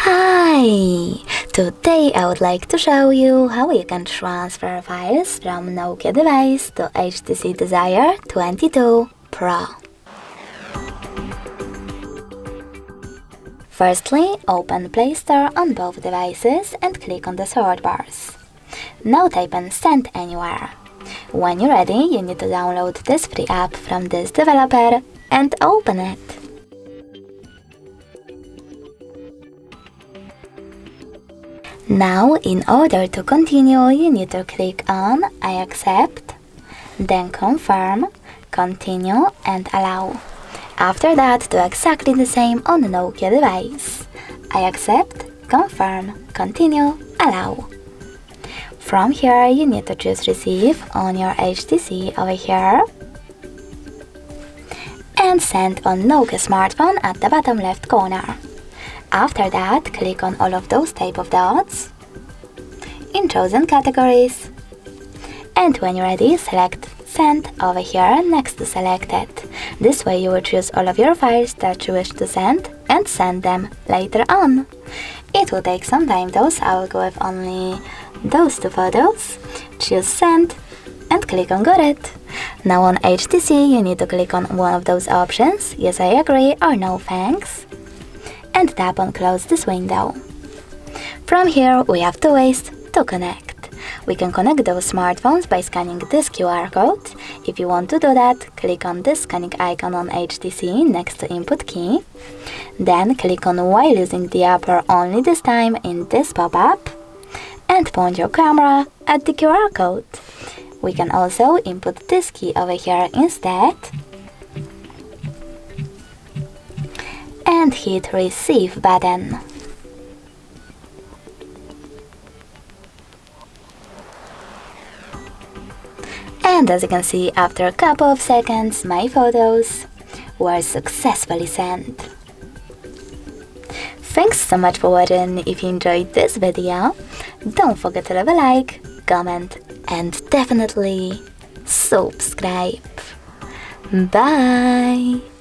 Hi! Today I would like to show you how you can transfer files from Nokia device to HTC Desire 22 Pro. Firstly, open Play Store on both devices and click on the search bars. Now type in Send Anywhere. When you're ready, you need to download this free app from this developer and open it. Now, in order to continue, you need to click on I accept, then confirm, continue and allow. After that, do exactly the same on the Nokia device. I accept, confirm, continue, allow. From here, you need to choose receive on your HTC over here and send on Nokia smartphone at the bottom left corner. After that, click on all of those type of dots in chosen categories. And when you're ready, select Send over here next to Selected. This way you will choose all of your files that you wish to send and send them later on. It will take some time though, so I will go with only those two photos. Choose Send and click on Got It. Now on HTC you need to click on one of those options, Yes I agree or No thanks, and tap on Close this window. From here we have two ways to connect. We can connect those smartphones by scanning this QR code. If you want to do that, click on this scanning icon on HTC next to input key. Then click on while using the app or only this time in this pop-up and point your camera at the QR code. We can also input this key over here instead and hit Receive button. And as you can see, after a couple of seconds, my photos were successfully sent. Thanks so much for watching. If you enjoyed this video, don't forget to leave a like, comment and definitely subscribe. Bye!